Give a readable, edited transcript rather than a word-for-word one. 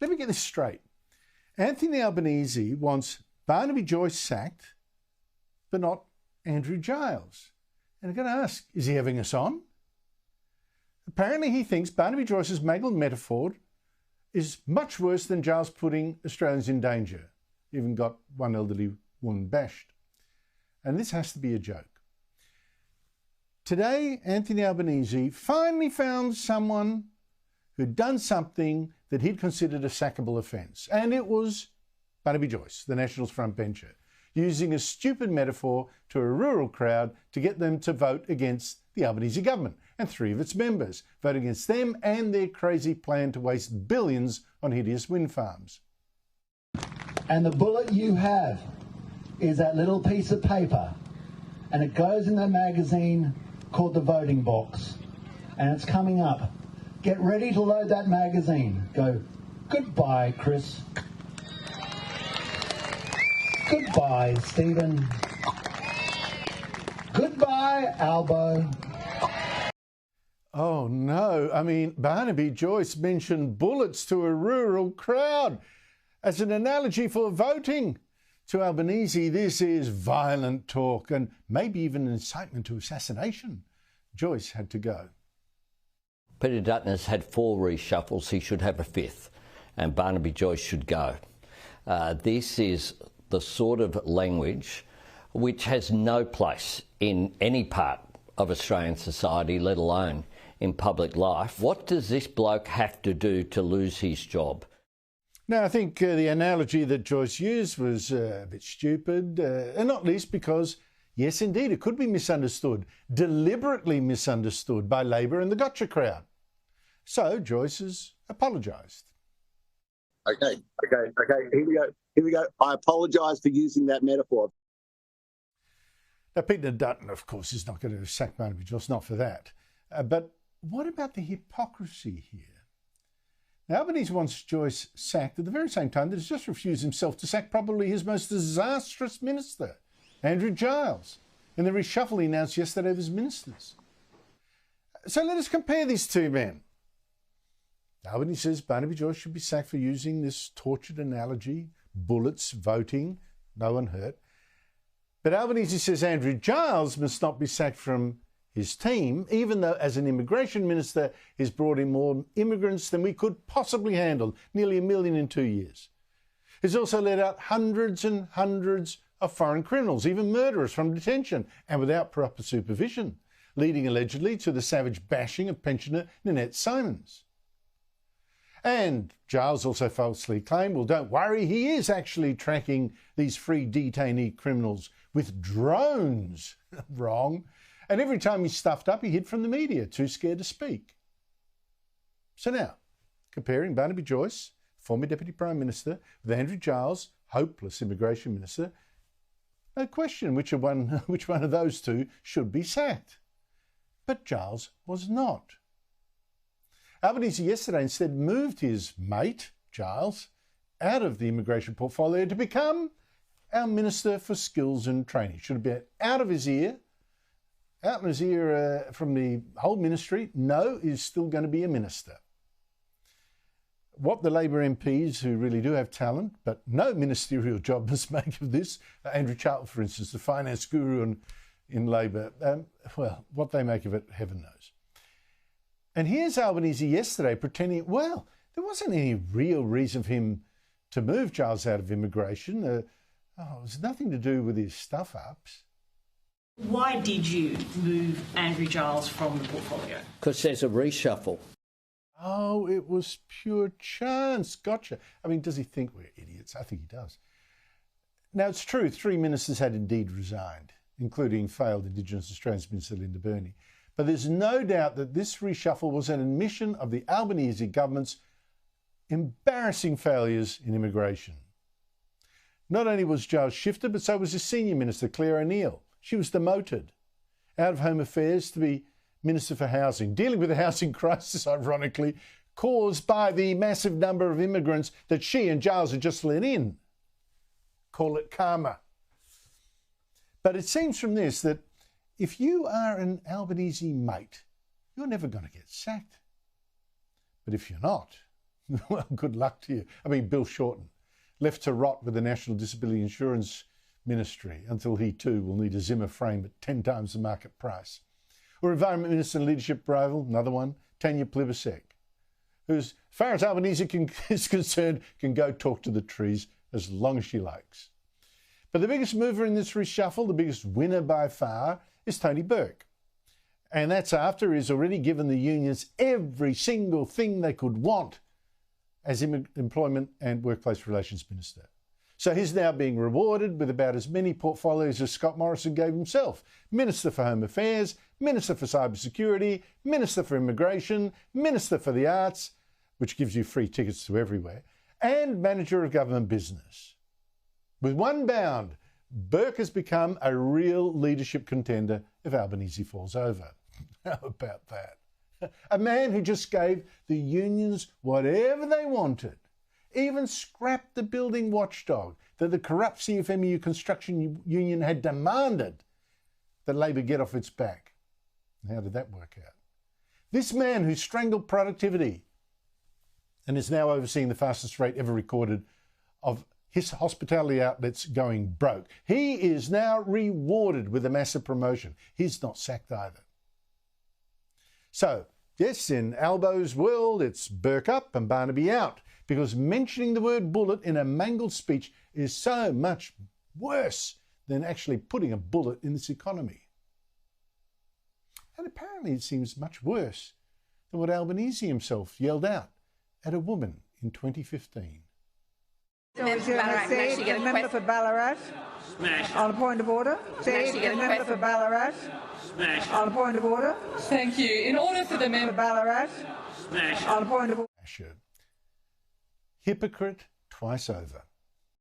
let me get this straight. Anthony Albanese wants Barnaby Joyce sacked, but not Andrew Giles. And I'm going to ask, is he having us on? Apparently he thinks Barnaby Joyce's mangled metaphor is much worse than Giles putting Australians in danger. Even got one elderly woman bashed. And this has to be a joke. Today, Anthony Albanese finally found someone who'd done something that he'd considered a sackable offence. And it was Barnaby Joyce, the Nationals frontbencher, using a stupid metaphor to a rural crowd to get them to vote against the Albanese government and 3 of its members, vote against them and their crazy plan to waste billions on hideous wind farms. And the bullet you have is that little piece of paper, and it goes in that magazine called The Voting Box, and it's coming up. Get ready to load that magazine. Go, goodbye, Chris. Goodbye, Stephen. Goodbye, Albo. Oh no, I mean, Barnaby Joyce mentioned bullets to a rural crowd as an analogy for voting. To Albanese, this is violent talk and maybe even an incitement to assassination. Joyce had to go. Peter Dutton has had 4 reshuffles. He should have a 5th, and Barnaby Joyce should go. This is the sort of language which has no place in any part of Australian society, let alone in public life. What does this bloke have to do to lose his job? Now, I think the analogy that Joyce used was a bit stupid, and not least because, yes, indeed, it could be misunderstood, deliberately misunderstood by Labor and the gotcha crowd. So Joyce has apologised. Okay. Here we go. I apologise for using that metaphor. Now, Peter Dutton, of course, is not going to sack Barnaby Joyce, not for that. But what about the hypocrisy here? Now, Albanese wants Joyce sacked at the very same time that he's just refused himself to sack probably his most disastrous minister, Andrew Giles, in the reshuffle he announced yesterday of his ministers. So let us compare these two men. Albanese says Barnaby Joyce should be sacked for using this tortured analogy, bullets, voting, no one hurt. But Albanese says Andrew Giles must not be sacked from his team, even though as an immigration minister he's brought in more immigrants than we could possibly handle, nearly 1 million in 2 years. He's also let out hundreds and hundreds of foreign criminals, even murderers, from detention and without proper supervision, leading allegedly to the savage bashing of pensioner Nanette Simons. And Giles also falsely claimed, well, don't worry, he is actually tracking these free detainee criminals with drones. Wrong. And every time he stuffed up, he hid from the media, too scared to speak. So now, comparing Barnaby Joyce, former Deputy Prime Minister, with Andrew Giles, hopeless immigration minister, no question which one of those two should be sacked. But Giles was not. Albanese yesterday instead moved his mate, Giles, out of the immigration portfolio to become our Minister for Skills and Training. Should have been out of his ear, from the whole ministry. No, he's still going to be a minister. What the Labor MPs, who really do have talent, but no ministerial job, must make of this, Andrew Charlton, for instance, the finance guru in Labor, well, what they make of it, heaven knows. And here's Albanese yesterday pretending, well, there wasn't any real reason for him to move Giles out of immigration. It was nothing to do with his stuff-ups. Why did you move Andrew Giles from the portfolio? Because there's a reshuffle. Oh, it was pure chance. Gotcha. I mean, does he think we're idiots? I think he does. Now, it's true, 3 ministers had indeed resigned, including failed Indigenous Australians Minister Linda Burney. But there's no doubt that this reshuffle was an admission of the Albanese government's embarrassing failures in immigration. Not only was Giles shifted, but so was his senior minister, Claire O'Neill. She was demoted out of Home Affairs to be Minister for Housing, dealing with the housing crisis, ironically, caused by the massive number of immigrants that she and Giles had just let in. Call it karma. But it seems from this that if you are an Albanese mate, you're never going to get sacked. But if you're not, Well, good luck to you. I mean, Bill Shorten, left to rot with the National Disability Insurance Ministry until he too will need a Zimmer frame at 10 times the market price. Or Environment Minister and Leadership rival, another one, Tanya Plibersek, who, as far as Albanese is concerned, can go talk to the trees as long as she likes. But the biggest mover in this reshuffle, the biggest winner by far, is Tony Burke. And that's after he's already given the unions every single thing they could want as Employment and Workplace Relations Minister. So he's now being rewarded with about as many portfolios as Scott Morrison gave himself. Minister for Home Affairs, Minister for Cybersecurity, Minister for Immigration, Minister for the Arts, which gives you free tickets to everywhere, and Manager of Government Business. With one bound, Burke has become a real leadership contender if Albanese falls over. How about that? A man who just gave the unions whatever they wanted, even scrapped the building watchdog that the corrupt CFMEU construction union had demanded that Labor get off its back. How did that work out? This man who strangled productivity and is now overseeing the fastest rate ever recorded of his hospitality outlets going broke. He is now rewarded with a massive promotion. He's not sacked either. So, yes, in Albo's world, it's Burke up and Barnaby out, because mentioning the word bullet in a mangled speech is so much worse than actually putting a bullet in this economy. And apparently it seems much worse than what Albanese himself yelled out at a woman in 2015. So is there a member for Ballarat? Smash. On a point of order. A member for Ballarat. Smash. On a point of order. Thank you. In order for the member For Ballarat. Smash. On a point of order. Hypocrite twice over.